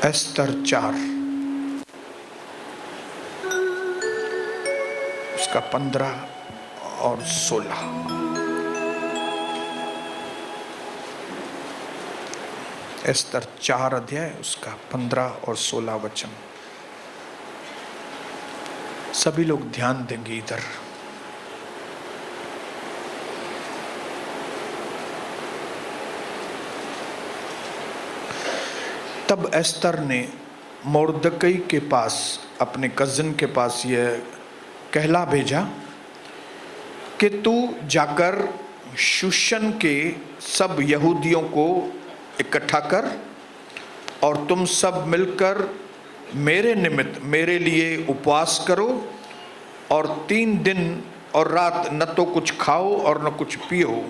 एस्तर 4 उसका 15 और 16। एस्तर 4 अध्याय उसका 15 और 16 वचन। सभी लोग ध्यान देंगे इधर। तब एस्तर ने मोर्दकई के पास, अपने कजिन के पास यह कहला भेजा कि तू जाकर शूशन के सब यहूदियों को इकट्ठा कर और तुम सब मिलकर मेरे निमित्त मेरे लिए उपवास करो और 3 दिन और रात न तो कुछ खाओ और न कुछ पियो,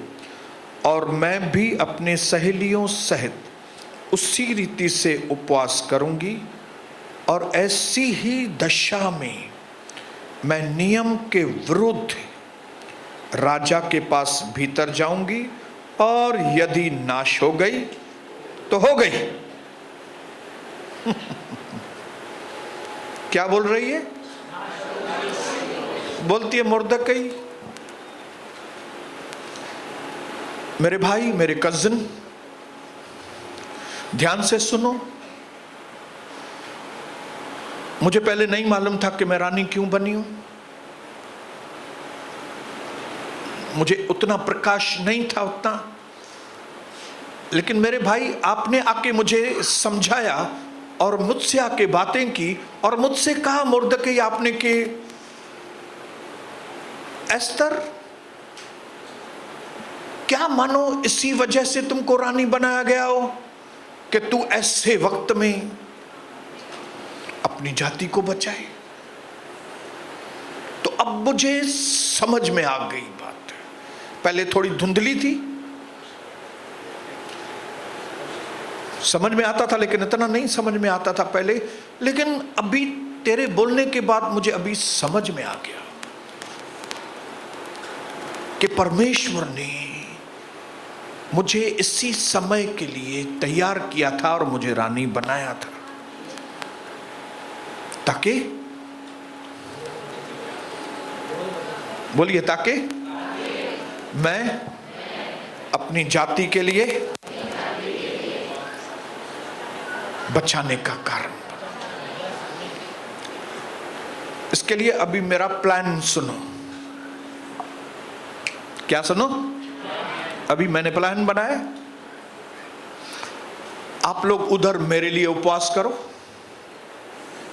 और मैं भी अपने सहेलियों सहित उसी रीति से उपवास करूंगी, और ऐसी ही दशा में मैं नियम के विरुद्ध राजा के पास भीतर जाऊंगी, और यदि नाश हो गई तो हो गई। क्या बोल रही है? बोलती है मोर्दकई, मेरे भाई, मेरे कजिन, ध्यान से सुनो। मुझे पहले नहीं मालूम था कि मैं रानी क्यों बनी हूं, मुझे उतना प्रकाश नहीं था उतना, लेकिन मेरे भाई आपने आके मुझे समझाया और मुझसे आके बातें की और मुझसे कहा मोर्दकई आपने कि एस्तर, क्या मानो इसी वजह से तुमको रानी बनाया गया हो कि तू ऐसे वक्त में अपनी जाति को बचाए। तो अब मुझे समझ में आ गई बात। पहले थोड़ी धुंधली थी, समझ में आता था लेकिन इतना नहीं समझ में आता था पहले, लेकिन अभी तेरे बोलने के बाद मुझे अभी समझ में आ गया कि परमेश्वर ने मुझे इसी समय के लिए तैयार किया था और मुझे रानी बनाया था, ताकि, बोलिए, ताकि मैं अपनी जाति के लिए बचाने का कारण। इसके लिए अभी मेरा प्लान सुनो। क्या सुनो? अभी मैंने प्लान बनाया। आप लोग उधर मेरे लिए उपवास करो।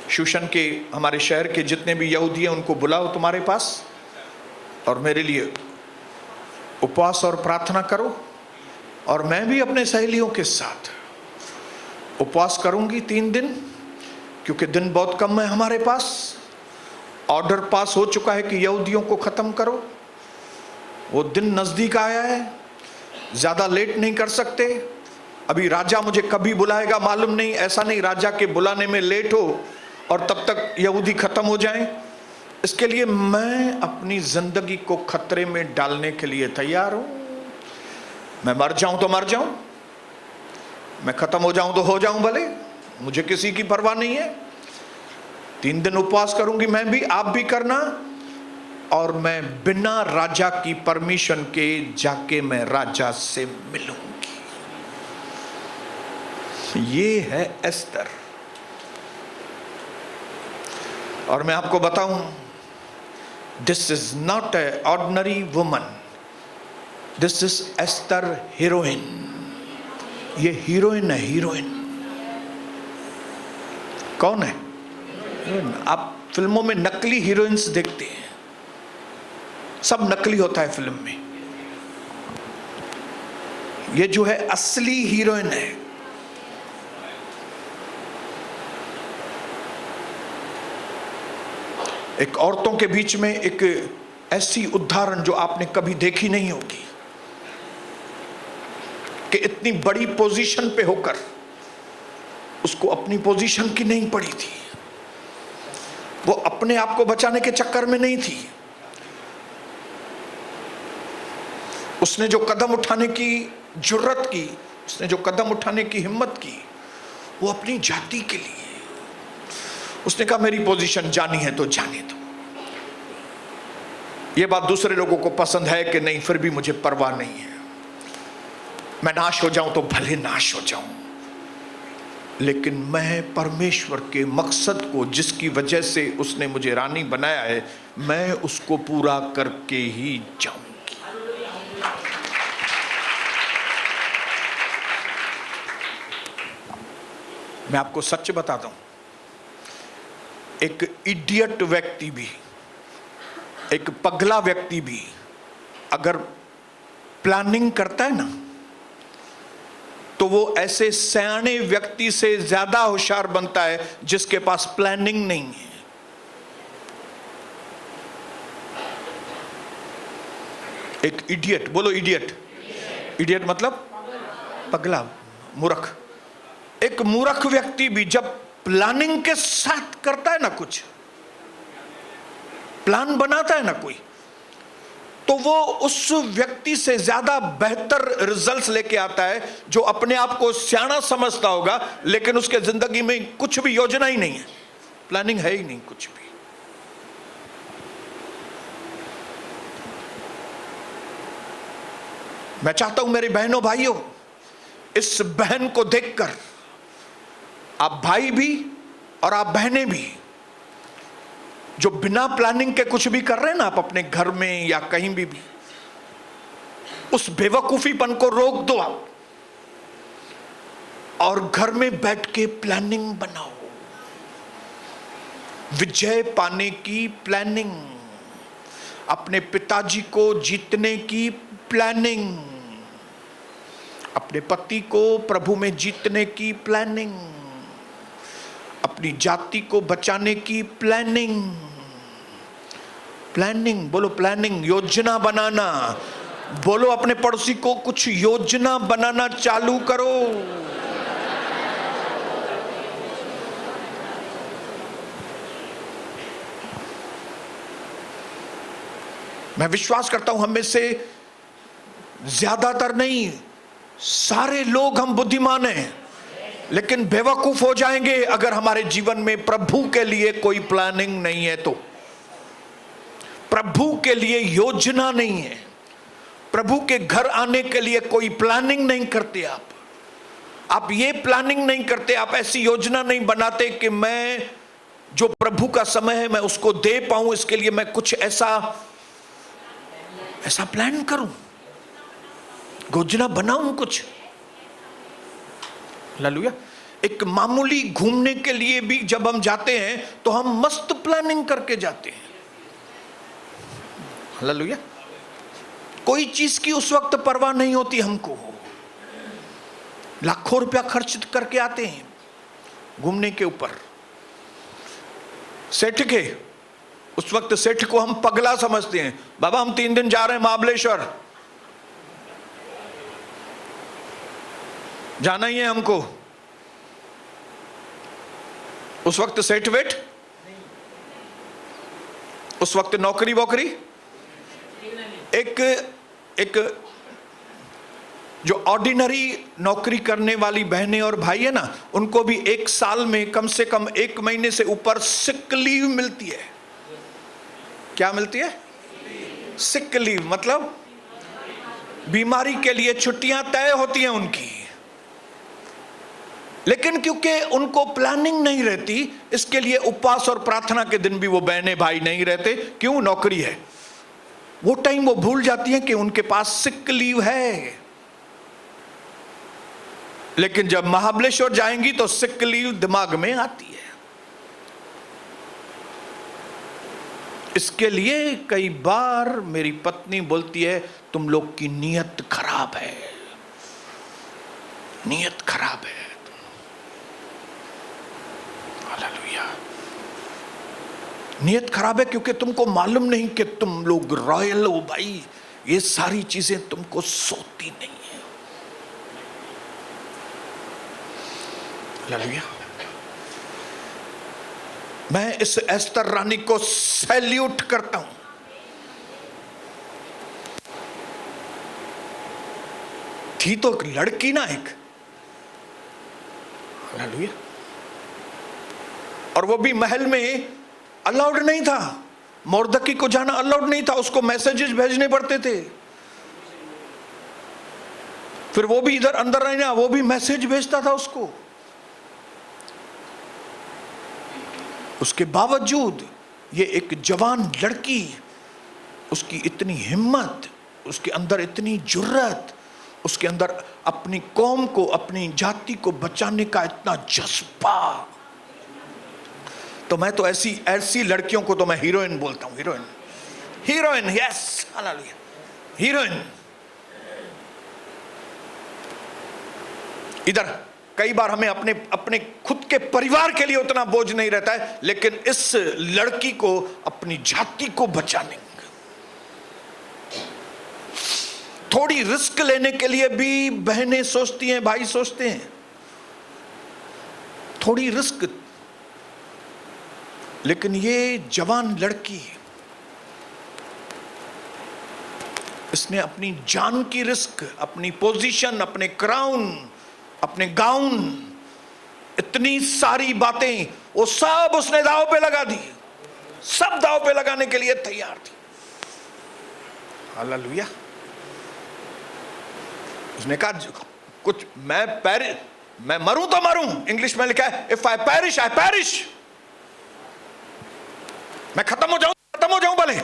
शूशन के, हमारे शहर के जितने भी यहूदी हैं उनको बुलाओ तुम्हारे पास, और मेरे लिए उपवास और प्रार्थना करो। और मैं भी अपने सहेलियों के साथ उपवास करूंगी 3 दिन, क्योंकि दिन बहुत कम है हमारे पास। ऑर्डर पास हो चुका है कि यहूदियों को खत्म करो। वो दिन नजदीक आया है, ज्यादा लेट नहीं कर सकते। अभी राजा मुझे कभी बुलाएगा मालूम नहीं, ऐसा नहीं राजा के बुलाने में लेट हो और तब तक यहूदी खत्म हो जाएं। इसके लिए मैं अपनी जिंदगी को खतरे में डालने के लिए तैयार हूं। मैं मर जाऊं तो मर जाऊं, मैं खत्म हो जाऊं तो हो जाऊं, भले, मुझे किसी की परवाह नहीं है। 3 दिन उपवास करूंगी मैं भी, आप भी करना, और मैं बिना राजा की परमिशन के जाके मैं राजा से मिलूंगी। ये है एस्तर। और मैं आपको बताऊं, this is not a ordinary woman, this is Esther heroine. ये हीरोइन है, हीरोइन। कौन है? आप फिल्मों में नकली हीरोइंस देखते हैं, सब नकली होता है फिल्म में। ये जो है असली हीरोइन है। एक औरतों के बीच में एक ऐसी उदाहरण जो आपने कभी देखी नहीं होगी, कि इतनी बड़ी पोजीशन पे होकर उसको अपनी पोजीशन की नहीं पड़ी थी। वो अपने आप को बचाने के चक्कर में नहीं थी। उसने जो कदम उठाने की जुर्रत की, उसने जो कदम उठाने की हिम्मत की, वो अपनी जाति के लिए। उसने कहा मेरी पोजीशन जानी है तो जाने दो। ये बात दूसरे लोगों को पसंद है कि नहीं, फिर भी मुझे परवाह नहीं है। मैं नाश हो जाऊं तो भले नाश हो जाऊं, लेकिन मैं परमेश्वर के मकसद को, जिसकी वजह से उसने मुझे रानी बनाया है, मैं उसको पूरा करके ही जाऊंगी। मैं आपको सच बताता हूं, एक इडियट व्यक्ति भी, एक पगला व्यक्ति भी अगर प्लानिंग करता है ना, तो वो ऐसे सयाने व्यक्ति से ज्यादा होशियार बनता है जिसके पास प्लानिंग नहीं है। एक इडियट, बोलो इडियट। इडियट मतलब पगला, मूर्ख। एक मूर्ख व्यक्ति भी जब प्लानिंग के साथ करता है ना, कुछ प्लान बनाता है ना कोई, तो वो उस व्यक्ति से ज्यादा बेहतर रिजल्ट्स लेके आता है, जो अपने आप को सियाना समझता होगा लेकिन उसके जिंदगी में कुछ भी योजना ही नहीं है, प्लानिंग है ही नहीं कुछ भी। मैं चाहता हूं मेरे बहनों भाइयों, इस बहन को देखकर आप भाई भी और आप बहनें भी, जो बिना प्लानिंग के कुछ भी कर रहे हैं ना, आप अपने घर में या कहीं भी, उस बेवकूफीपन को रोक दो आप, और घर में बैठ के प्लानिंग बनाओ। विजय पाने की प्लानिंग, अपने पिताजी को जीतने की प्लानिंग, अपने पति को प्रभु में जीतने की प्लानिंग, अपनी जाति को बचाने की प्लानिंग। प्लानिंग, बोलो प्लानिंग, योजना बनाना। बोलो अपने पड़ोसी को, कुछ योजना बनाना चालू करो। मैं विश्वास करता हूं हम में से ज्यादातर नहीं, सारे लोग हम बुद्धिमान हैं, लेकिन बेवकूफ हो जाएंगे अगर हमारे जीवन में प्रभु के लिए कोई प्लानिंग नहीं है तो। प्रभु के लिए योजना नहीं है, प्रभु के घर आने के लिए कोई प्लानिंग नहीं करते आप ये प्लानिंग नहीं करते, आप ऐसी योजना नहीं बनाते कि मैं जो प्रभु का समय है मैं उसको दे पाऊं, इसके लिए मैं कुछ ऐसा प्लान करूं, योजना बनाऊं कुछ। हालेलुया। एक मामूली घूमने के लिए भी जब हम जाते हैं तो हम मस्त प्लानिंग करके जाते हैं। हालेलुया। कोई चीज की उस वक्त परवाह नहीं होती हमको, लाखों रुपया खर्च करके आते हैं घूमने के ऊपर। सेठ के उस वक्त सेठ को हम पगला समझते हैं, बाबा हम 3 दिन जा रहे हैं महाबलेश्वर, जाना ही है हमको। उस वक्त सेठ वेट, उस वक्त नौकरी वोकरी, एक जो ऑर्डिनरी नौकरी करने वाली बहनें और भाई है ना, उनको भी 1 साल में कम से कम 1 महीने से ऊपर सिक लीव मिलती है। क्या मिलती है? सिक लीव मतलब बीमारी के लिए छुट्टियां तय होती हैं उनकी, लेकिन क्योंकि उनको प्लानिंग नहीं रहती, इसके लिए उपवास और प्रार्थना के दिन भी वो बहनें भाई नहीं रहते। क्यों? नौकरी है। वो टाइम वो भूल जाती हैं कि उनके पास सिक लीव है। लेकिन जब महाबलेश्वर जाएंगी तो सिक लीव दिमाग में आती है। इसके लिए कई बार मेरी पत्नी बोलती है तुम लोग की नीयत खराब है, नीयत खराब है। हालेलुया। नीयत खराब है क्योंकि तुमको मालूम नहीं कि तुम लोग रॉयल हो भाई, ये सारी चीजें तुमको सोती नहीं है। हालेलुया। मैं इस एस्तर रानी को सैल्यूट करता हूं। थी तो एक लड़की ना, एक हालेलुया। और वो भी महल में अलाउड नहीं था, मोर्दकी को जाना अलाउड नहीं था, उसको मैसेजेस भेजने पड़ते थे। फिर वो भी इधर अंदर रहना, वो भी मैसेज भेजता था उसको। उसके बावजूद ये एक जवान लड़की, उसकी इतनी हिम्मत, उसके अंदर इतनी जुर्रत, उसके अंदर अपनी कौम को, अपनी जाति को बचाने का इतना जज्बा। तो मैं तो ऐसी लड़कियों को तो मैं हीरोइन बोलता हूं। Heroine, yes, hallelujah, heroine. इधर कई बार हमें अपने खुद के परिवार के लिए उतना बोझ नहीं रहता है, लेकिन इस लड़की को अपनी जाति को बचाने, थोड़ी रिस्क लेने के लिए भी बहनें सोचती हैं, भाई सोचते हैं, थोड़ी रिस्क। लेकिन ये जवान लड़की, इसने अपनी जान की रिस्क, अपनी पोजीशन, अपने क्राउन, अपने गाउन, इतनी सारी बातें, वो सब उसने दांव पे लगा दी। सब दांव पे लगाने के लिए तैयार थी। हालेलुया। उसने कहा कुछ मैं मरूं तो मरूं, इंग्लिश में लिखा है if I perish I perish, मैं खत्म हो जाऊं भले,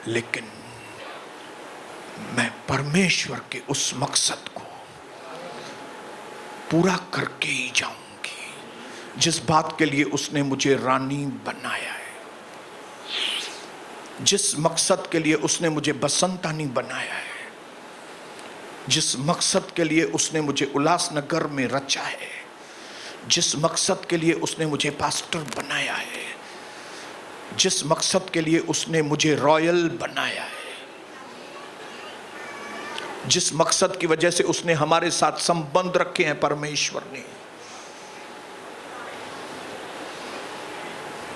लेकिन मैं परमेश्वर के उस मकसद को पूरा करके ही जाऊंगी जिस बात के लिए उसने मुझे रानी बनाया है, जिस मकसद के लिए उसने मुझे बसंतानी बनाया है, जिस मकसद के लिए उसने मुझे उल्लासनगर में रचा है, जिस मकसद के लिए उसने मुझे पास्टर बनाया है, जिस मकसद के लिए उसने मुझे रॉयल बनाया है, जिस मकसद की वजह से उसने हमारे साथ संबंध रखे हैं परमेश्वर ने।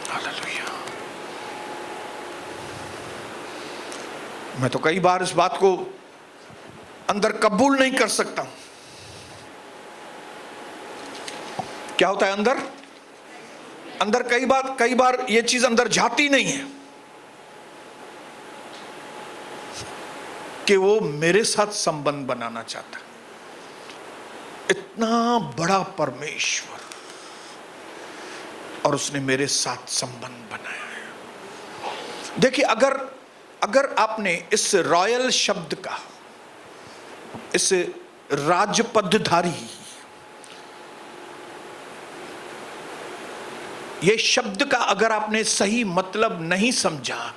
हालेलुया। मैं तो कई बार इस बात को अंदर कबूल नहीं कर सकता। क्या होता है अंदर कई बार ये चीज अंदर जाती नहीं है कि वो मेरे साथ संबंध बनाना चाहता। इतना बड़ा परमेश्वर, और उसने मेरे साथ संबंध बनाया है। देखिए, अगर आपने इस रॉयल शब्द का, इस राजपदधारी, ये शब्द का अगर आपने सही मतलब नहीं समझा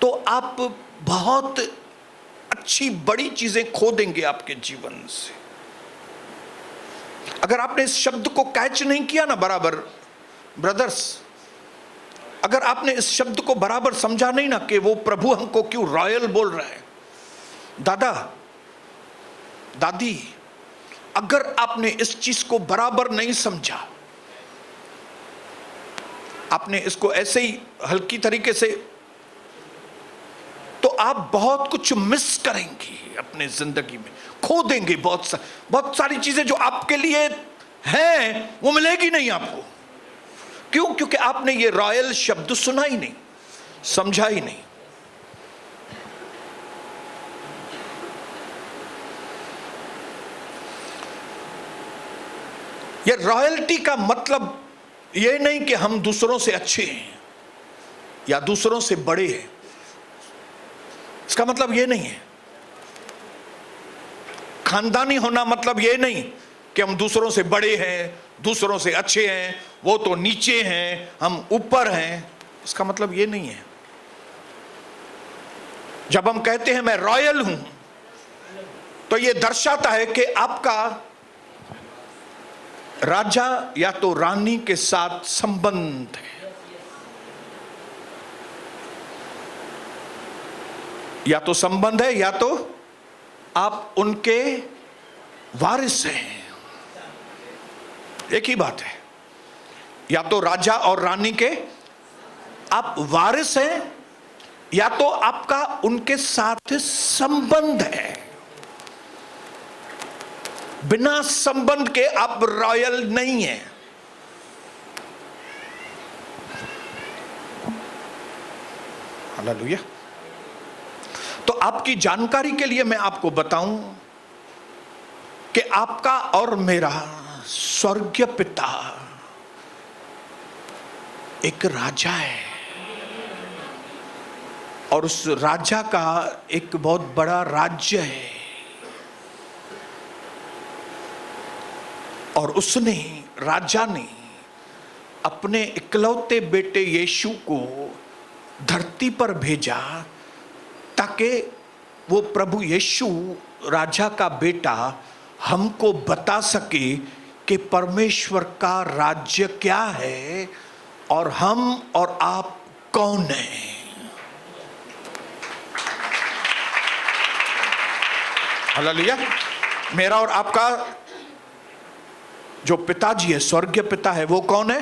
तो आप बहुत अच्छी बड़ी चीजें खो देंगे आपके जीवन से। अगर आपने इस शब्द को कैच नहीं किया ना बराबर, ब्रदर्स, अगर आपने इस शब्द को बराबर समझा नहीं ना कि वो प्रभु हमको क्यों रॉयल बोल रहा है, दादा दादी, अगर आपने इस चीज को बराबर नहीं समझा, आपने इसको ऐसे ही हल्की तरीके से, तो आप बहुत कुछ मिस करेंगे अपने जिंदगी में, खो देंगे। बहुत सारी चीजें जो आपके लिए हैं वो मिलेगी नहीं आपको। क्यों? क्योंकि आपने ये रॉयल शब्द सुना ही नहीं, समझा ही नहीं। ये रॉयल्टी का मतलब ये नहीं कि हम दूसरों से अच्छे हैं या दूसरों से बड़े हैं, इसका मतलब ये नहीं है। खानदानी होना मतलब ये नहीं कि हम दूसरों से बड़े हैं, दूसरों से अच्छे हैं, वो तो नीचे हैं, हम ऊपर हैं, इसका मतलब ये नहीं है। जब हम कहते हैं मैं रॉयल हूं, तो ये दर्शाता है कि आपका राजा या तो रानी के साथ संबंध है, या तो संबंध है या तो आप उनके वारिस हैं। एक ही बात है, या तो राजा और रानी के आप वारिस हैं, या तो आपका उनके साथ संबंध है। बिना संबंध के आप रॉयल नहीं है। हालेलुया। तो आपकी जानकारी के लिए मैं आपको बताऊं कि आपका और मेरा स्वर्गीय पिता एक राजा है, और उस राजा का एक बहुत बड़ा राज्य है, और उसने, राजा ने अपने इकलौते बेटे यीशु को धरती पर भेजा ताकि वो प्रभु यीशु राजा का बेटा हमको बता सके कि परमेश्वर का राज्य क्या है और हम और आप कौन हैं। हालेलुया। मेरा और आपका जो पिताजी है, स्वर्गीय पिता है, वो कौन है?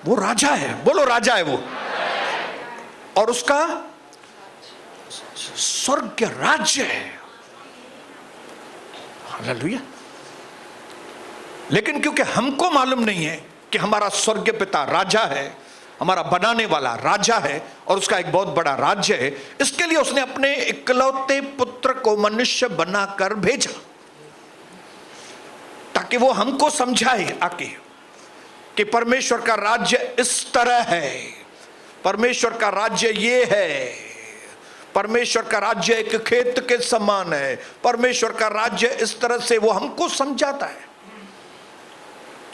वो राजा है। बोलो, राजा है वो। और उसका स्वर्गीय राज्य है। हालेलुया। लेकिन क्योंकि हमको मालूम नहीं है कि हमारा स्वर्गीय पिता राजा है, हमारा बनाने वाला राजा है, और उसका एक बहुत बड़ा राज्य है, इसके लिए उसने अपने इकलौते पुत्र को मनुष्य बनाकर भेजा ताकि वो हमको समझाए आके कि परमेश्वर का राज्य इस तरह है, परमेश्वर का राज्य ये है, परमेश्वर का राज्य एक खेत के समान है, परमेश्वर का राज्य इस तरह से। वो हमको समझाता है,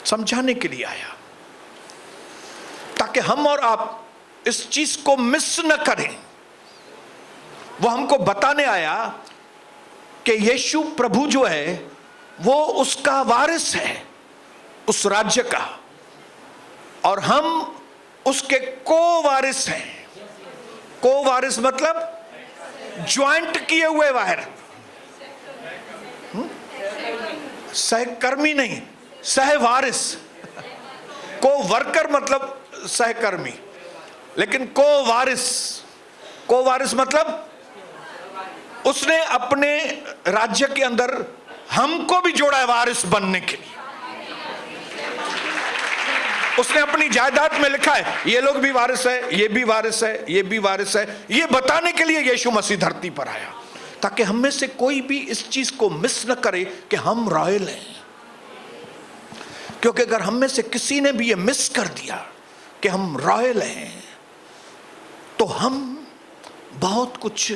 समझाने के लिए आया ताकि हम और आप इस चीज को मिस न करें। वो हमको बताने आया कि यीशु प्रभु जो है वो उसका वारिस है, उस राज्य का, और हम उसके को वारिस हैं। को वारिस मतलब ज्वाइंट किए हुए वायर, सहकर्मी नहीं, सहवारिस। को वर्कर मतलब सहकर्मी, लेकिन को वारिस, को वारिस मतलब उसने अपने राज्य के अंदर हमको भी जोड़ा है वारिस बनने के लिए। उसने अपनी जायदाद में लिखा है ये लोग भी वारिस है, ये भी वारिस है, ये भी वारिस है। ये बताने के लिए यीशु मसीह धरती पर आया ताकि हम में से कोई भी इस चीज को मिस न करे कि हम रॉयल हैं। क्योंकि अगर हम में से किसी ने भी ये मिस कर दिया कि हम रॉयल हैं तो हम बहुत कुछ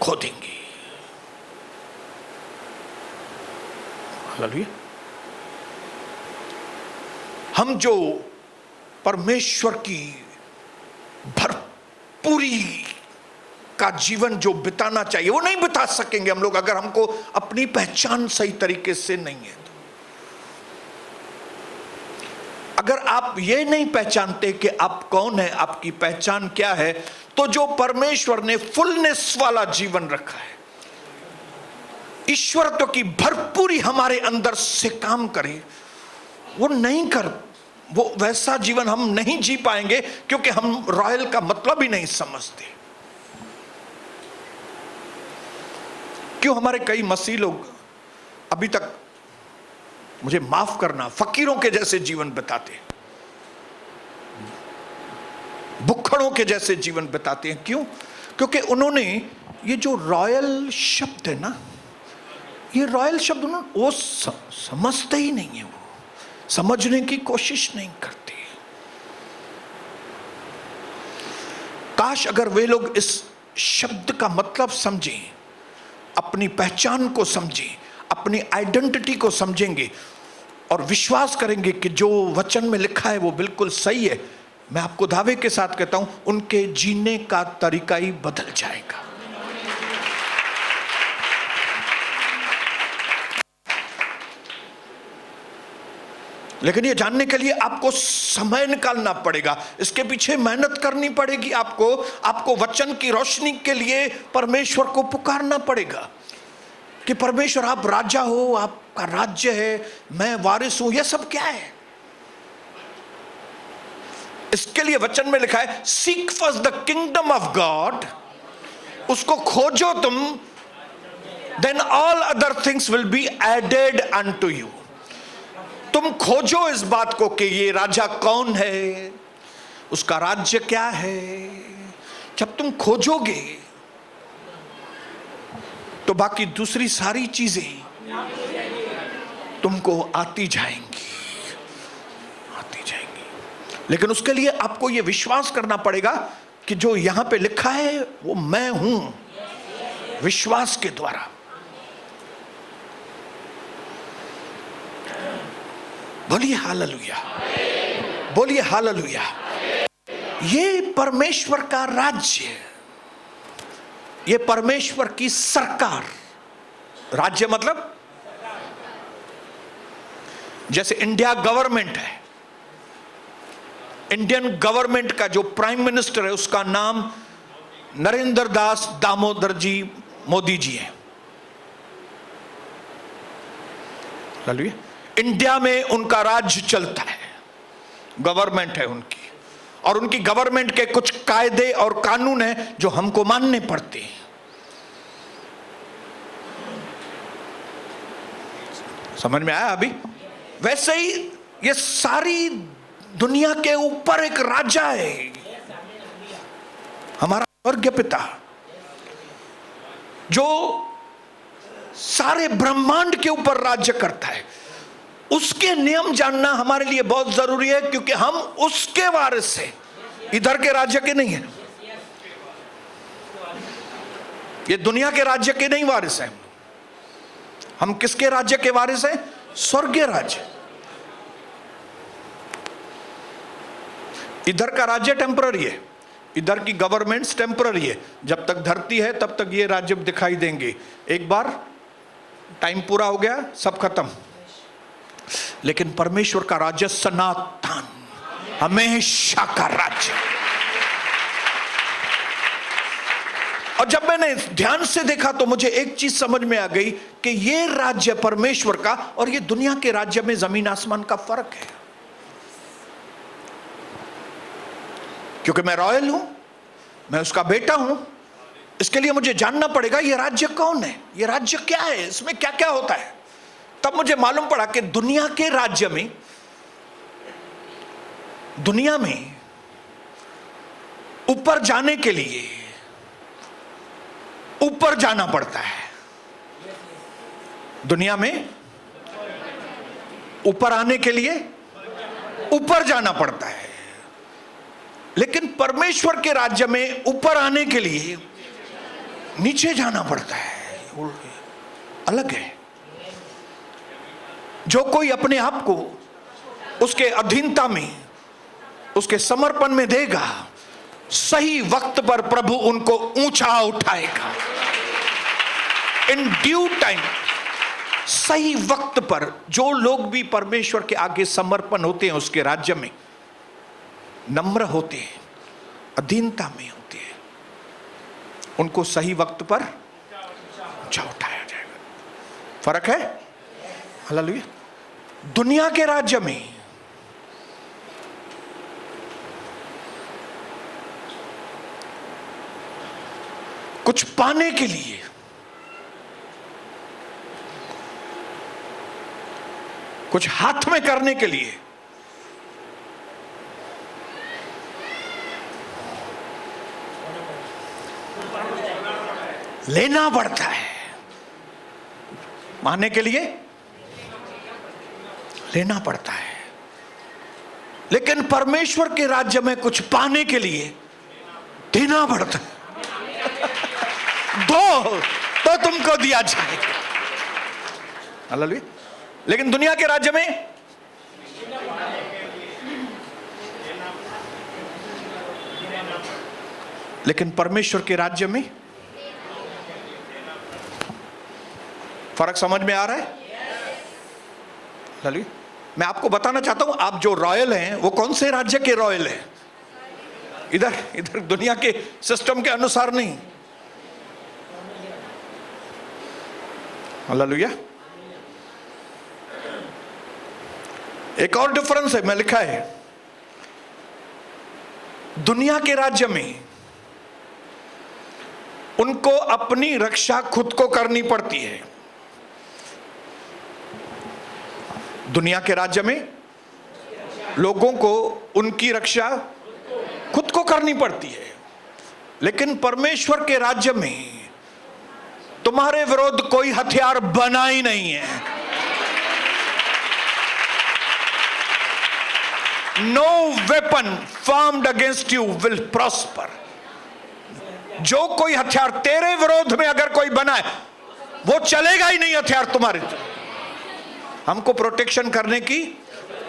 खो देंगे। हालेलुया। हम जो परमेश्वर की भरपूरी का जीवन जो बिताना चाहिए वो नहीं बिता सकेंगे हम लोग अगर हमको अपनी पहचान सही तरीके से नहीं है। अगर आप ये नहीं पहचानते कि आप कौन है, आपकी पहचान क्या है, तो जो परमेश्वर ने फुलनेस वाला जीवन रखा है, ईश्वरत्व की भरपूरी हमारे अंदर से काम करे, वो वैसा जीवन हम नहीं जी पाएंगे क्योंकि हम रॉयल का मतलब ही नहीं समझते। क्यों हमारे कई मसीह लोग अभी तक, मुझे माफ करना, फकीरों के जैसे जीवन बिताते हैं, भुक्खड़ों के जैसे जीवन बिताते हैं। क्यों? क्योंकि उन्होंने ये जो रॉयल शब्द है ना, ये रॉयल शब्द उन्होंने वो समझते ही नहीं है, वो समझने की कोशिश नहीं करते। काश अगर वे लोग इस शब्द का मतलब समझें, अपनी पहचान को समझें, अपनी आइडेंटिटी को समझेंगे और विश्वास करेंगे कि जो वचन में लिखा है वो बिल्कुल सही है, मैं आपको दावे के साथ कहता हूं उनके जीने का तरीका ही बदल जाएगा। लेकिन ये जानने के लिए आपको समय निकालना पड़ेगा, इसके पीछे मेहनत करनी पड़ेगी। आपको वचन की रोशनी के लिए परमेश्वर को पुकारना पड़ेगा कि परमेश्वर आप राजा हो, आपका राज्य है, मैं वारिस हूं। यह सब क्या है? इसके लिए वचन में लिखा है seek first the kingdom of God, उसको खोजो तुम then all other things will be added unto you. तुम खोजो इस बात को कि ये राजा कौन है, उसका राज्य क्या है। जब तुम खोजोगे तो बाकी दूसरी सारी चीजें तुमको आती जाएंगी, आती जाएंगी। लेकिन उसके लिए आपको यह विश्वास करना पड़ेगा कि जो यहां पे लिखा है वो मैं हूं, विश्वास के द्वारा। बोलिए हालेलुया, बोलिए हालेलुया। ये परमेश्वर का राज्य, ये परमेश्वर की सरकार। राज्य मतलब जैसे इंडिया गवर्नमेंट है, इंडियन गवर्नमेंट का जो प्राइम मिनिस्टर है उसका नाम नरेंद्र दास दामोदर जी मोदी जी है। चलिए, इंडिया में उनका राज्य चलता है, गवर्नमेंट है उनकी, और उनकी गवर्नमेंट के कुछ कायदे और कानून हैं जो हमको मानने पड़ते हैं। समझ में आया अभी? वैसे ही ये सारी दुनिया के ऊपर एक राजा है, हमारा स्वर्गीय पिता, जो सारे ब्रह्मांड के ऊपर राज्य करता है। उसके नियम जानना हमारे लिए बहुत जरूरी है, क्योंकि हम उसके वारिस हैं, इधर के राज्य के नहीं है। ये दुनिया के राज्य के नहीं वारिस हैं। हम किसके राज्य के वारिस हैं? स्वर्गीय राज्य। इधर का राज्य टेम्पररी है, इधर की गवर्नमेंट्स टेम्पररी है। जब तक धरती है तब तक ये राज्य दिखाई देंगे, एक बार टाइम पूरा हो गया सब खत्म। लेकिन परमेश्वर का राज्य सनातन, हमेशा का राज्य। और जब मैंने ध्यान से देखा तो मुझे एक चीज समझ में आ गई कि ये राज्य परमेश्वर का और ये दुनिया के राज्य में जमीन आसमान का फर्क है। क्योंकि मैं रॉयल हूं, मैं उसका बेटा हूं, इसके लिए मुझे जानना पड़ेगा ये राज्य कौन है, ये राज्य क्या है, इसमें क्या क्या होता है। तब मुझे मालूम पड़ा कि दुनिया के राज्य में, दुनिया में ऊपर जाने के लिए ऊपर जाना पड़ता है। दुनिया में ऊपर आने के लिए ऊपर जाना पड़ता है, लेकिन परमेश्वर के राज्य में ऊपर आने के लिए नीचे जाना पड़ता है। अलग है। जो कोई अपने आप को उसके अधीनता में, उसके समर्पण में देगा, सही वक्त पर प्रभु उनको ऊंचा उठाएगा। इन ड्यू टाइम, सही वक्त पर जो लोग भी परमेश्वर के आगे समर्पण होते हैं, उसके राज्य में नम्र होते हैं, अधीनता में होते हैं, उनको सही वक्त पर ऊंचा उठाया जाएगा। फर्क है। हालेलुया। दुनिया के राज्य में कुछ पाने के लिए कुछ हाथ में करने के लिए लेना पड़ता है। पाने के लिए लेना पड़ता है। लेकिन परमेश्वर के राज्य में कुछ पाने के लिए देना पड़ता है। दो तो तुमको दिया जाएगा। हालेलुया। लेकिन दुनिया के राज्य में लेकिन परमेश्वर के राज्य में फर्क समझ में आ रहा है? हालेलुया। मैं आपको बताना चाहता हूं, आप जो रॉयल हैं वो कौन से राज्य के रॉयल हैं? इधर दुनिया के सिस्टम के अनुसार नहीं। हालेलुया। एक और डिफरेंस है, मैं लिखा है, दुनिया के राज्य में उनको अपनी रक्षा खुद को करनी पड़ती है। दुनिया के राज्य में लोगों को उनकी रक्षा खुद को करनी पड़ती है, लेकिन परमेश्वर के राज्य में तुम्हारे विरुद्ध कोई हथियार बना ही नहीं है। No weapon formed against you will prosper. जो कोई हथियार तेरे विरोध में अगर कोई बना है, वो चलेगा ही नहीं हथियार तुम्हारे। हमको प्रोटेक्शन करने की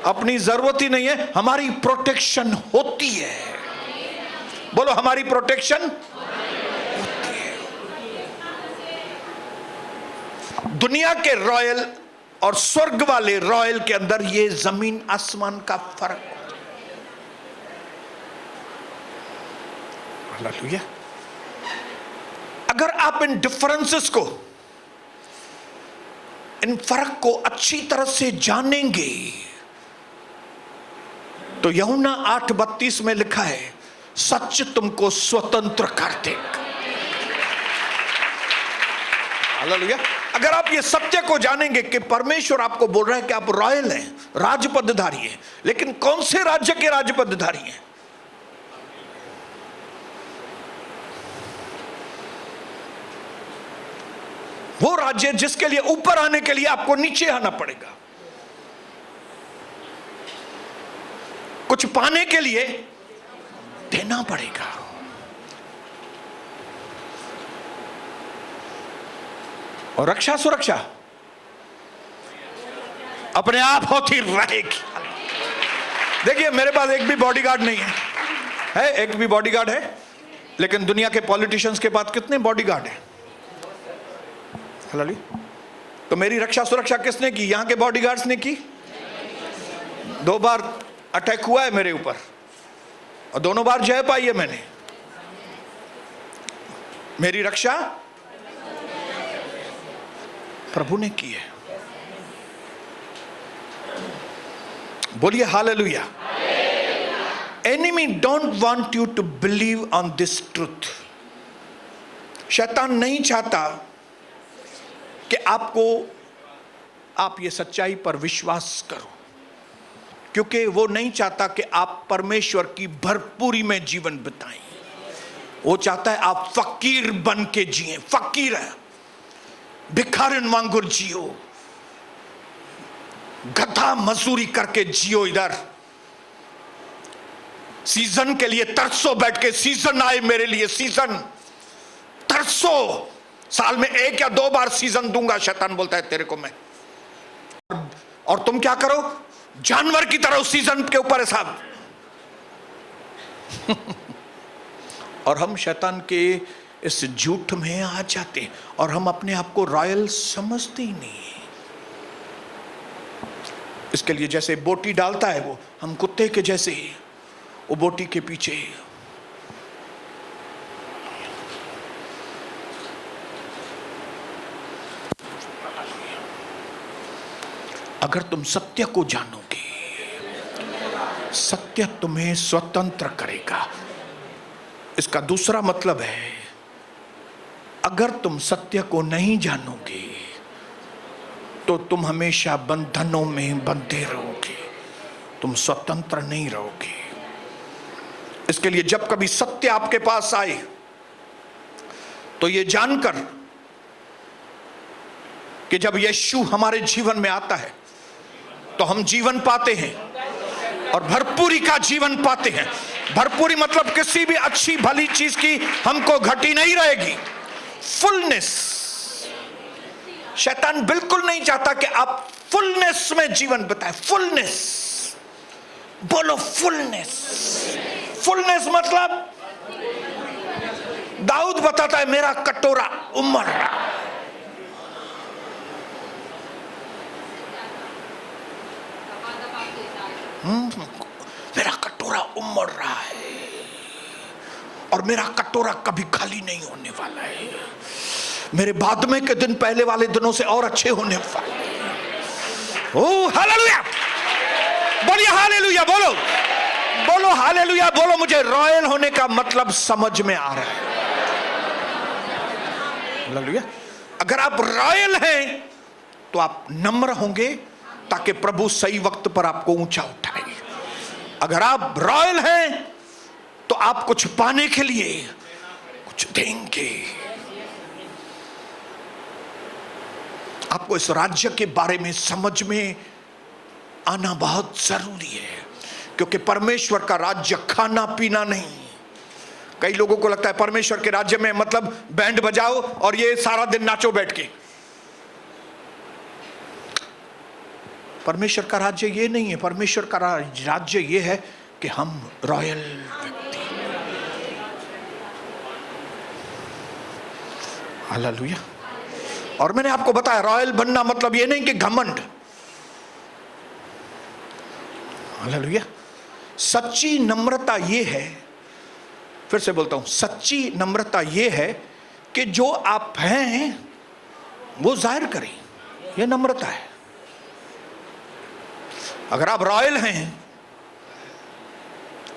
अपनी जरूरत ही नहीं है, हमारी प्रोटेक्शन होती है। बोलो, हमारी प्रोटेक्शन होती है। दुनिया के रॉयल और स्वर्ग वाले रॉयल के अंदर ये जमीन आसमान का फर्क। हालेलुया। अगर आप इन डिफरेंसेस को, इन फर्क को अच्छी तरह से जानेंगे, तो यूहन्ना 8:32 में लिखा है, सच तुमको स्वतंत्र कर देगा। हालेलुया। अगर आप ये सत्य को जानेंगे कि परमेश्वर आपको बोल रहा है कि आप रॉयल हैं, राजपदधारी हैं, लेकिन कौन से राज्य के राजपदधारी हैं? वो राज्य जिसके लिए ऊपर आने के लिए आपको नीचे आना पड़ेगा, कुछ पाने के लिए देना पड़ेगा। और रक्षा सुरक्षा अपने आप होती रहेगी। देखिए, मेरे पास एक भी बॉडीगार्ड नहीं है, एक भी बॉडीगार्ड है, लेकिन दुनिया के पॉलिटिशियंस के पास कितने बॉडीगार्ड हैं? तो मेरी रक्षा सुरक्षा किसने की? यहां के बॉडीगार्ड्स ने की। 2 बार अटैक हुआ है मेरे ऊपर और दोनों बार जय पाई है मैंने। मेरी रक्षा प्रभु ने की है। बोलिए hallelujah. Enemy don't want you to believe on this truth. शैतान नहीं चाहता कि आप ये सच्चाई पर विश्वास करो, क्योंकि वो नहीं चाहता कि आप परमेश्वर की भरपूरी में जीवन बिताएं। वो चाहता है आप फकीर बन के जिए। फकीर है, भिखारिन वांगुर जियो, गधा मजदूरी करके जियो। इधर सीजन के लिए तरसो बैठ के, सीजन आए मेरे लिए, सीजन तरसो। साल में 1 या 2 बार सीजन दूंगा, शैतान बोलता है तेरे को मैं। और तुम क्या करो? जानवर की तरह उस सीजन के ऊपर है साहब। और हम शैतान के इस झूठ में आ जाते हैं और हम अपने आप को रॉयल समझते ही नहीं। इसके लिए जैसे बोटी डालता है वो, हम कुत्ते के जैसे वो बोटी के पीछे। अगर तुम सत्य को जानोगे, सत्य तुम्हें स्वतंत्र करेगा। इसका दूसरा मतलब है, अगर तुम सत्य को नहीं जानोगे तो तुम हमेशा बंधनों में बंधे रहोगे, तुम स्वतंत्र नहीं रहोगे। इसके लिए जब कभी सत्य आपके पास आए तो ये जानकर कि जब यीशु हमारे जीवन में आता है तो हम जीवन पाते हैं और भरपूरी का जीवन पाते हैं। भरपूरी मतलब किसी भी अच्छी भली चीज की हमको घटी नहीं रहेगी। फुलनेस। शैतान बिल्कुल नहीं चाहता कि आप फुलनेस में जीवन बिताएं। फुलनेस, बोलो फुलनेस। फुलनेस मतलब दाऊद बताता है, मेरा कटोरा उमड़ रहा। मेरा कटोरा उमड़ रहा है और मेरा कटोरा कभी खाली नहीं होने वाला है। मेरे बाद में के दिन पहले वाले दिनों से और अच्छे होने वाले हैं। ओह हालेलुया, बोलिए हालेलुया। बोलो बोलो हालेलुया। बोलो, मुझे रॉयल होने का मतलब समझ में आ रहा है। हालेलुया। अगर आप रॉयल हैं तो आप नम्र होंगे ताकि प्रभु सही वक्त पर आपको ऊंचा उठाए। अगर आप रॉयल हैं तो आप कुछ पाने के लिए कुछ देंगे। आपको इस राज्य के बारे में समझ में आना बहुत जरूरी है, क्योंकि परमेश्वर का राज्य खाना पीना नहीं। कई लोगों को लगता है परमेश्वर के राज्य में मतलब बैंड बजाओ और ये सारा दिन नाचो बैठ के। परमेश्वर का राज्य ये नहीं है। परमेश्वर का राज्य ये है कि हम रॉयल व्यक्ति। हालेलुया। और मैंने आपको बताया रॉयल बनना मतलब ये नहीं कि घमंड। हालेलुया। सच्ची नम्रता ये है, फिर से बोलता हूं, सच्ची नम्रता ये है कि जो आप हैं वो जाहिर करें। ये नम्रता है। अगर आप रॉयल हैं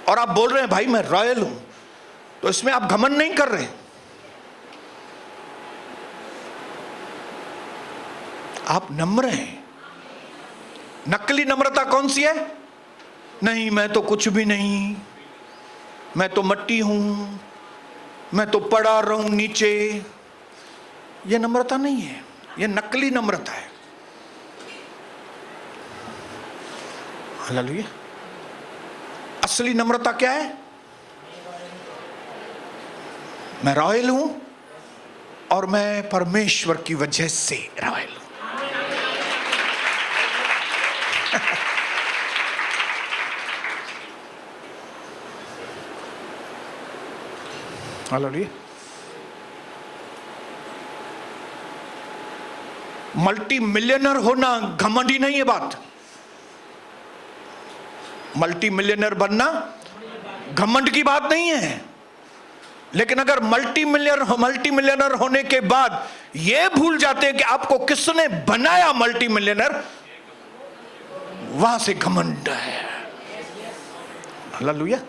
और आप बोल रहे हैं भाई मैं रॉयल हूं, तो इसमें आप घमंड नहीं कर रहे, आप नम्र हैं। नकली नम्रता कौन सी है? नहीं मैं तो कुछ भी नहीं, मैं तो मट्टी हूं, मैं तो पड़ा रहूं नीचे। यह नम्रता नहीं है, यह नकली नम्रता है। हालेलुया। असली नम्रता क्या है? मैं रॉयल हूं और मैं परमेश्वर की वजह से रॉयल हूं। हालेलुया। मल्टी मिलियनर होना घमंडी नहीं है बात। मल्टी मिलियनर बनना घमंड की बात नहीं है। लेकिन अगर मल्टी मिलियनर होने के बाद यह भूल जाते हैं कि आपको किसने बनाया मल्टी मिलियनर, वहां से घमंड है। हालेलुया।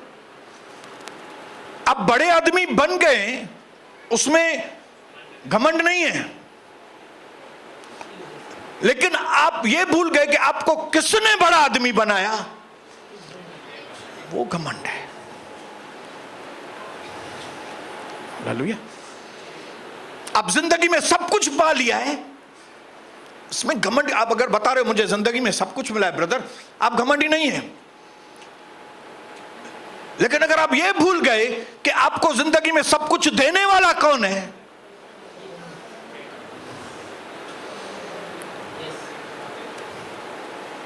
आप बड़े आदमी बन गए, उसमें घमंड नहीं है, लेकिन आप यह भूल गए कि आपको किसने बड़ा आदमी बनाया, वो घमंड है। हालेलुया। आप जिंदगी में सब कुछ पा लिया है, इसमें घमंड। आप अगर बता रहे हो मुझे जिंदगी में सब कुछ मिला है ब्रदर, आप घमंडी नहीं है। लेकिन अगर आप यह भूल गए कि आपको जिंदगी में सब कुछ देने वाला कौन है,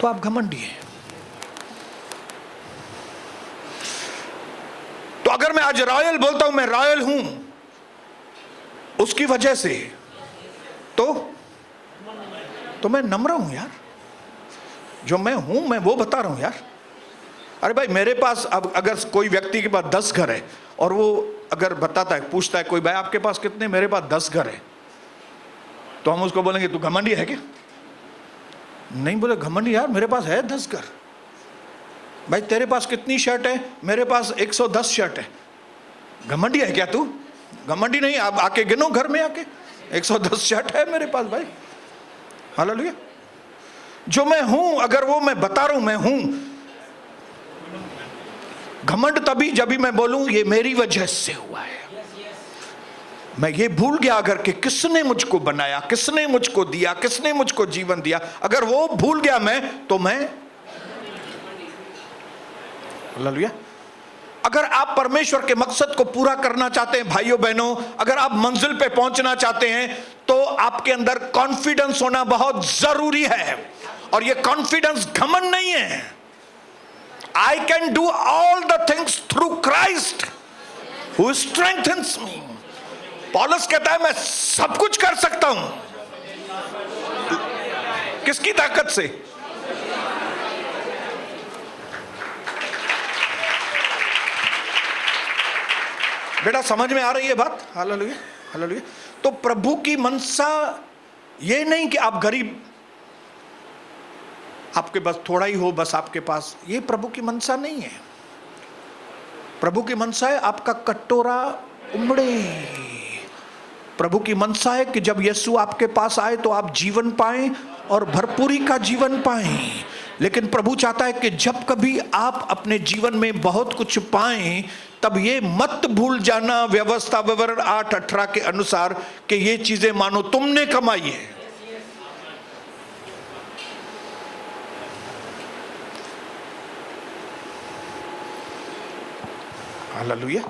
तो आप घमंडी हैं। तो अगर मैं आज रॉयल बोलता हूं, मैं रॉयल हूं उसकी वजह से, तो मैं नम्र हूं यार। जो मैं हूं मैं वो बता रहा हूं यार। अरे भाई मेरे पास अब अगर कोई व्यक्ति के पास 10 घर है और वो अगर बताता है, पूछता है कोई भाई आपके पास कितने, मेरे पास 10 घर है, तो हम उसको बोलेंगे तू घमंडी है क्या? नहीं बोले घमंडी यार, मेरे पास है 10 घर। भाई तेरे पास कितनी शर्ट है? मेरे पास 110 शर्ट है। घमंडी है क्या तू? घमंडी नहीं। आप आके गिनो घर में आके, 110 शर्ट है मेरे पास भाई। हालेलुया। जो मैं हूं, अगर वो मैं बता रहा हूं मैं हूं, घमंड तभी जब भी मैं बोलूं ये मेरी वजह से हुआ है। मैं ये भूल गया अगर कि किसने मुझको बनाया, किसने मुझको दिया, किसने मुझको जीवन दिया, अगर वो भूल गया मैं, तो मैं। हालेलुया। अगर आप परमेश्वर के मकसद को पूरा करना चाहते हैं भाइयों बहनों, अगर आप मंजिल पे पहुंचना चाहते हैं, तो आपके अंदर कॉन्फिडेंस होना बहुत जरूरी है। और ये कॉन्फिडेंस घमंड नहीं है। I can do all the things through Christ who strengthens me. पौलुस कहता है मैं सब कुछ कर सकता हूं। किसकी ताकत से? बेटा समझ में आ रही है बात? हालेलुया। हालेलुया। तो प्रभु की मनसा ये नहीं कि आप गरीब, आपके पास थोड़ा ही हो बस आपके पास, ये प्रभु की मनसा नहीं है। प्रभु की मनसा है आपका कटोरा उमड़े, प्रभु की मनसा है कि जब यीशु आपके पास आए तो आप जीवन पाएं और भरपूरी का जीवन पाएं। लेकिन प्रभु चाहता है कि जब कभी आप अपने जीवन में बहुत कुछ पाएं, तब ये मत भूल जाना व्यवस्था विवरण 8:18 के अनुसार कि ये चीजें मानो तुमने कमाई है। हालेलुया।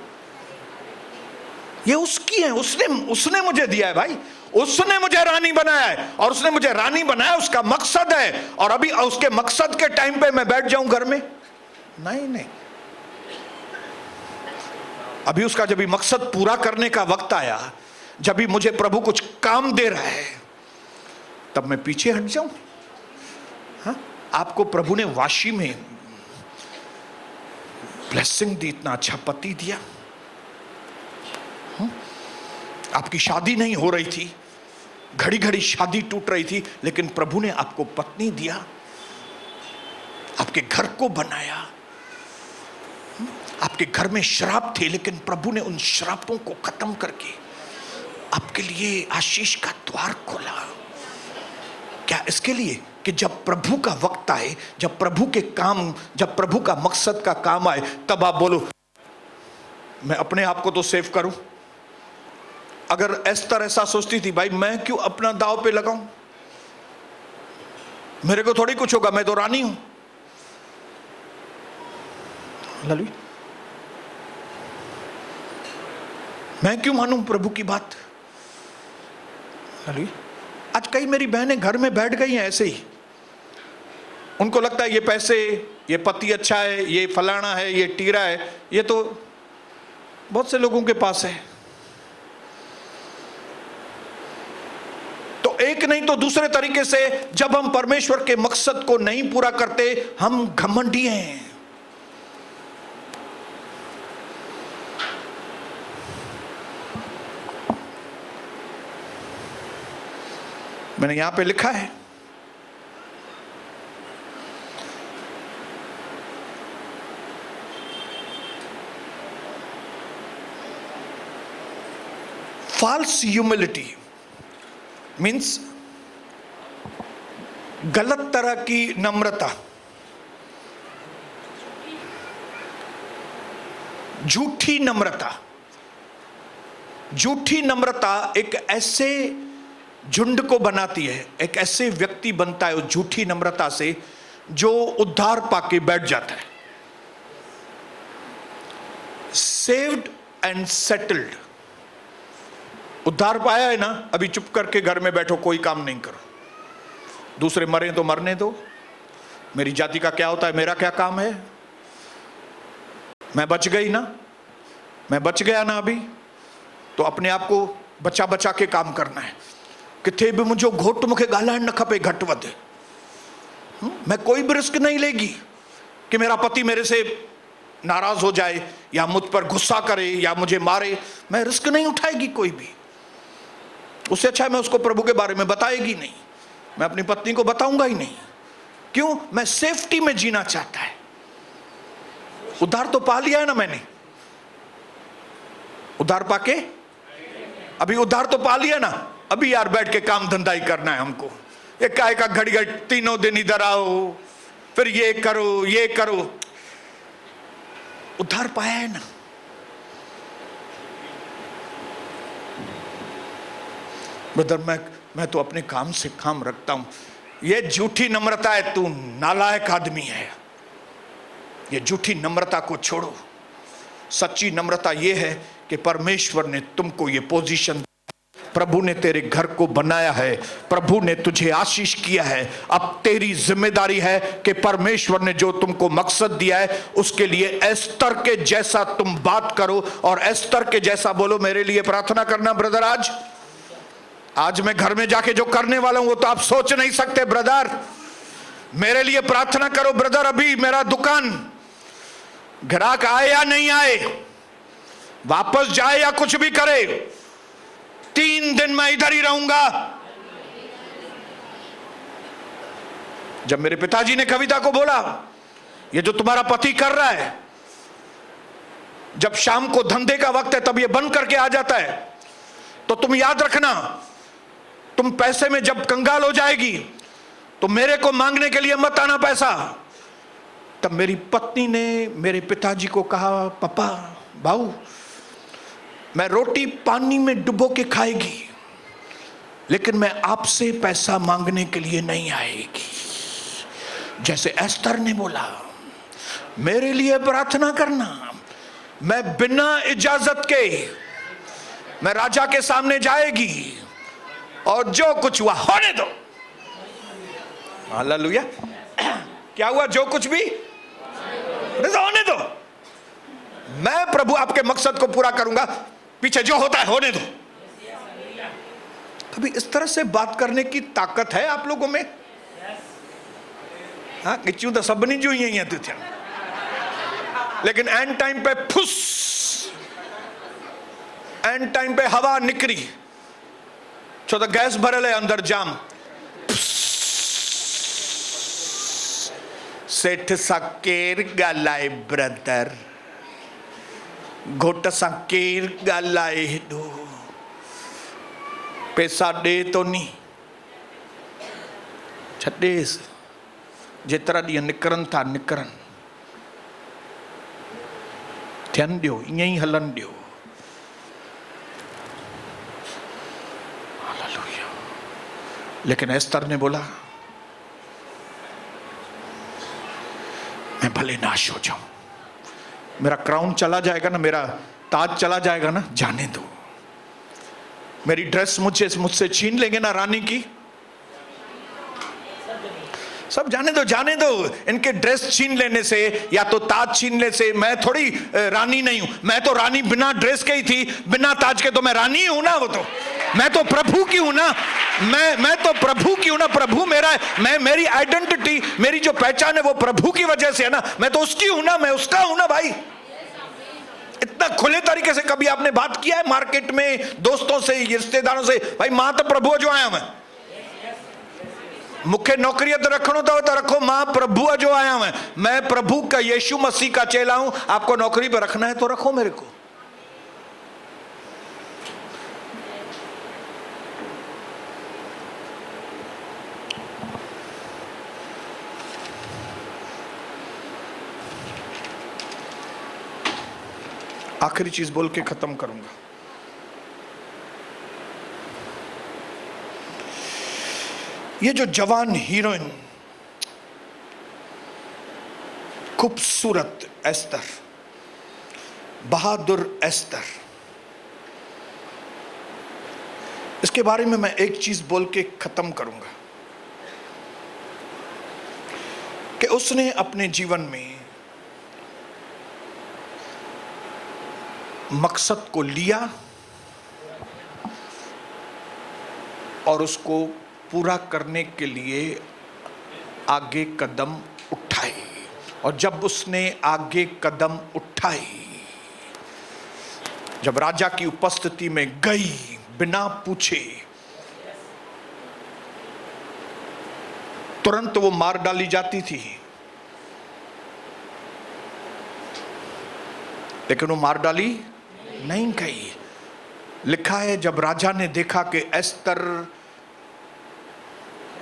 ये उसकी है, उसने मुझे दिया है भाई, उसने मुझे रानी बनाया है, और उसने मुझे रानी बनाया उसका मकसद है। और अभी उसके मकसद के टाइम पे मैं बैठ जाऊं घर में? नहीं, अभी उसका जब भी मकसद पूरा करने का वक्त आया, जब भी मुझे प्रभु कुछ काम दे रहा है, तब मैं पीछे हट जाऊं? हाँ, आपको प्रभु ने वाशी में ब्लेसिंग दी, इतना अच्छा पति दिया, आपकी शादी नहीं हो रही थी, घड़ी घड़ी शादी टूट रही थी, लेकिन प्रभु ने आपको पत्नी दिया, आपके घर को बनाया। आपके घर में श्राप थे, लेकिन प्रभु ने उन श्रापों को खत्म करके आपके लिए आशीष का द्वार खोला। क्या? इसके लिए कि जब प्रभु का वक्त आए, जब प्रभु के काम, जब प्रभु का मकसद का काम आए, तब आप बोलो मैं अपने आप को तो सेव करूं। अगर एस्तर ऐसा सोचती थी, भाई मैं क्यों अपना दांव पे लगाऊं, मेरे को थोड़ी कुछ होगा, मैं तो रानी हूं। ललू, मैं क्यों मानूं प्रभु की बात? ललू, आज कई मेरी बहनें घर में बैठ गई हैं ऐसे ही, उनको लगता है ये पैसे, ये पति अच्छा है, ये फलाना है, ये टीरा है, ये तो बहुत से लोगों के पास है। तो एक नहीं तो दूसरे तरीके से जब हम परमेश्वर के मकसद को नहीं पूरा करते, हम घमंडी हैं। मैंने यहां पे लिखा है, फॉल्स ह्यूमिलिटी मीन्स गलत तरह की नम्रता, झूठी नम्रता। झूठी नम्रता एक ऐसे झुंड को बनाती है, एक ऐसे व्यक्ति बनता है उस झूठी नम्रता से जो उद्धार पाके बैठ जाता है। सेव्ड एंड सेटल्ड, उद्धार पाया है ना, अभी चुप करके घर में बैठो, कोई काम नहीं करो, दूसरे मरे तो मरने दो, मेरी जाति का क्या होता है, मेरा क्या काम है, मैं बच गई ना, मैं बच गया ना अभी, तो अपने आप को बचा बचा के काम करना है। किथे भी मुझे घोट मुखे गालान न खपे घट वध, मैं कोई भी रिस्क नहीं लेगी कि मेरा पति मेरे से नाराज हो जाए या मुझ पर गुस्सा करे या मुझे मारे, मैं रिस्क नहीं उठाएगी कोई भी। उससे अच्छा है मैं उसको प्रभु के बारे में बताएगी नहीं, मैं अपनी पत्नी को बताऊंगा ही नहीं। क्यों? मैं सेफ्टी में जीना चाहता है। उद्धार तो पा लिया है ना मैंने, उद्धार पाके अभी उद्धार तो पा लिया ना, अभी यार बैठ के काम धंधा ही करना है हमको। ये काय का घड़ी घड़ी तीनों दिन इधर आओ, फिर ये करो ये करो, उद्धार पाया है ना। ब्रदर मैं तो अपने काम से काम रखता हूं, ये झूठी नम्रता है, तू नालायक आदमी है। ये झूठी नम्रता को छोड़ो। सच्ची नम्रता ये है कि परमेश्वर ने तुमको ये पोजीशन, प्रभु ने तेरे घर को बनाया है, प्रभु ने तुझे आशीष किया है। अब तेरी जिम्मेदारी है कि परमेश्वर ने जो तुमको मकसद दिया है उसके लिए एस्तर के जैसा तुम बात करो और एस्तर के जैसा बोलो। मेरे लिए प्रार्थना करना ब्रदर। आज मैं घर में जाके जो करने वाला हूं वो तो आप सोच नहीं सकते ब्रदर। मेरे लिए प्रार्थना करो ब्रदर। अभी मेरा दुकान ग्राहक आए या नहीं आए, वापस जाए या कुछ भी करे, 3 दिन मैं इधर ही रहूंगा। जब मेरे पिताजी ने कविता को बोला ये जो तुम्हारा पति कर रहा है, जब शाम को धंधे का वक्त है तब ये बंद करके आ जाता है, तो तुम याद रखना, तुम पैसे में जब कंगाल हो जाएगी तो मेरे को मांगने के लिए मत आना पैसा। तब मेरी पत्नी ने मेरे पिताजी को कहा, पापा भाऊ, मैं रोटी पानी में डुबो के खाएगी, लेकिन मैं आपसे पैसा मांगने के लिए नहीं आएगी। जैसे एस्तर ने बोला, मेरे लिए प्रार्थना करना, मैं बिना इजाजत के मैं राजा के सामने जाएगी और जो कुछ हुआ होने दो। हालेलुया। क्या हुआ? जो कुछ भी होने दो, मैं प्रभु आपके मकसद को पूरा करूंगा, पीछे जो होता है होने दो। कभी इस तरह से बात करने की ताकत है आप लोगों में? हाँ, किच्चू तो सब नहीं जो ही तो थे, लेकिन एंड टाइम पे फुस, एंड टाइम पे हवा निकली, छो तो गैस भरल है अंदर जाम, सेठ साकेर गालाए ब्रदर, घोट साकेर गालाए दो, पैसा दे तो नहीं छडेस, जेतरा ॾींहं निकरनि था निकरनि, थियनि ॾियो, ईअं ई हलनि ॾियो। हालेलुया। लेकिन एस्तर ने बोला, मैं भले नाश हो जाऊं, मेरा क्राउन चला जाएगा ना, मेरा ताज चला जाएगा ना, जाने दो। मेरी ड्रेस मुझसे छीन लेंगे ना रानी की, सब जाने दो, जाने दो। इनके ड्रेस छीन लेने से या तो ताज छीन लेने से मैं थोड़ी रानी नहीं हूं। मैं तो रानी बिना ड्रेस के ही थी, बिना ताज के तो मैं रानी हूं ना। वो तो मैं तो प्रभु की हूं ना, मैं तो प्रभु की हूं ना। प्रभु मेरा, मेरी आइडेंटिटी, मेरी जो पहचान है वो प्रभु की वजह से है ना। मैं तो उसकी हूं ना, मैं उसका हूं ना भाई। इतना खुले तरीके से कभी आपने बात किया है मार्केट में दोस्तों से, रिश्तेदारों से? भाई मां तो प्रभु जो आया मैं, मुख्य नौकरी तो रखनो तो रखो, मां प्रभु जो आया मैं प्रभु का, यीशु मसीह का चेला हूं। आपको नौकरी पर रखना है तो रखो मेरे को। आखिरी चीज बोल के खत्म करूंगा। ये जो जवान हीरोइन, खूबसूरत एस्तर, बहादुर एस्तर, इसके बारे में मैं एक चीज बोल के खत्म करूंगा कि उसने अपने जीवन में मकसद को लिया और उसको पूरा करने के लिए आगे कदम उठाए। और जब उसने आगे कदम उठाई, जब राजा की उपस्थिति में गई बिना पूछे, तुरंत वो मार डाली जाती थी, लेकिन वो मार डाली नहीं गई। लिखा है जब राजा ने देखा कि एस्तर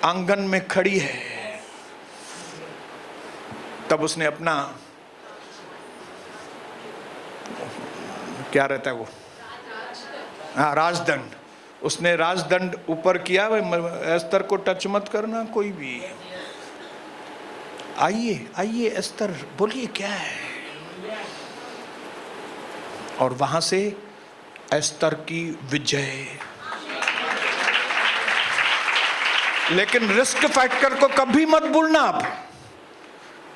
आंगन में खड़ी है, तब उसने अपना, क्या रहता है वो, हाँ, राजदंड, उसने राजदंड ऊपर किया। एस्तर को टच मत करना कोई भी, आइए आइए एस्तर, बोलिए क्या है। और वहां से एस्तर की विजय। लेकिन रिस्क फैक्टर को कभी मत भूलना, आप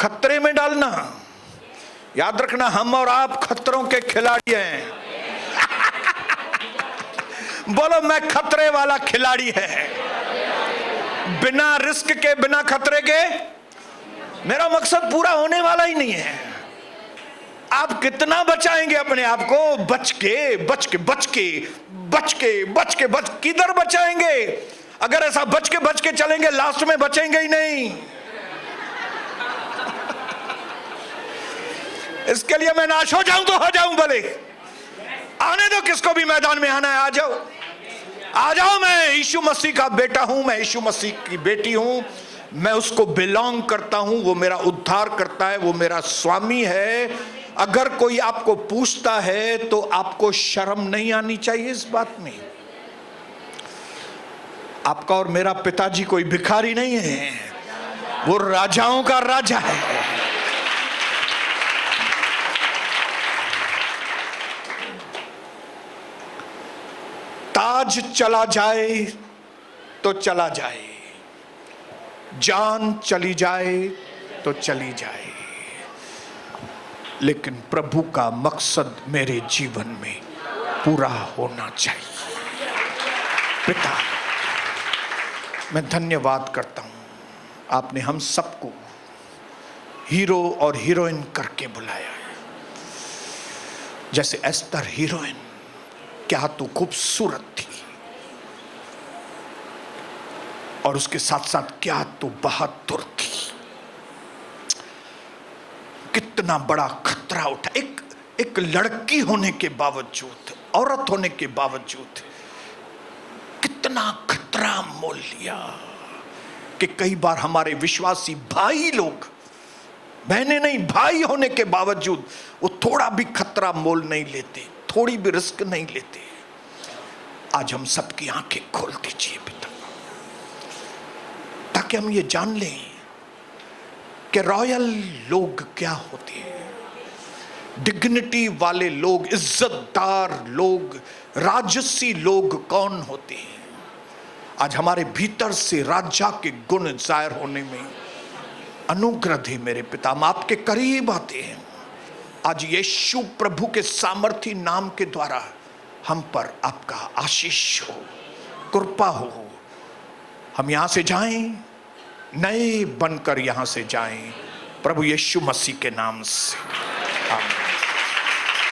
खतरे में डालना। याद रखना, हम और आप खतरों के खिलाड़ी हैं। बोलो, मैं खतरे वाला खिलाड़ी है। बिना रिस्क के, बिना खतरे के मेरा मकसद पूरा होने वाला ही नहीं है। आप कितना बचाएंगे अपने आप को? बच के बच के बच के बच के बच के बच, किधर बचाएंगे? अगर ऐसा बच के चलेंगे, लास्ट में बचेंगे ही नहीं। इसके लिए मैं नाश हो जाऊं तो हो जाऊं, भले आने दो, किसको भी मैदान में आना है आ जाओ। आ जाओ, मैं यीशु मसीह का बेटा हूं, मैं यीशु मसीह की बेटी हूं, मैं उसको बिलोंग करता हूं, वो मेरा उद्धार करता है, वो मेरा स्वामी है। अगर कोई आपको पूछता है तो आपको शर्म नहीं आनी चाहिए इस बात में। आपका और मेरा पिताजी कोई भिखारी नहीं है, वो राजाओं का राजा है। ताज चला जाए तो चला जाए, जान चली जाए तो चली जाए, लेकिन प्रभु का मकसद मेरे जीवन में पूरा होना चाहिए। पिता, मैं धन्यवाद करता हूं, आपने हम सबको हीरो और हीरोइन करके बुलाया है। जैसे एस्तर हीरोइन, क्या तो खूबसूरत थी, और उसके साथ साथ क्या तो बहादुर थी। कितना बड़ा खतरा उठा, एक लड़की होने के बावजूद, औरत होने के बावजूद कितना खतरा मोल लिया कि कई बार हमारे विश्वासी भाई लोग, बहनें नहीं, भाई होने के बावजूद वो थोड़ा भी खतरा मोल नहीं लेते, थोड़ी भी रिस्क नहीं लेते। आज हम सबकी आंखें खोल दीजिए पिता, ताकि हम ये जान लें कि रॉयल लोग क्या होते हैं, डिग्निटी वाले लोग, इज्जतदार लोग, राजसी लोग कौन होते हैं। आज हमारे भीतर से राजा के गुण जाहिर होने में अनुग्रह दे मेरे पिता। हम आपके करीब आते हैं। आज यीशु प्रभु के सामर्थी नाम के द्वारा हम पर आपका आशीष हो, कृपा हो। हम यहां से जाएं, नए बनकर यहां से जाएं, प्रभु यीशु मसीह के नाम से, आमीन।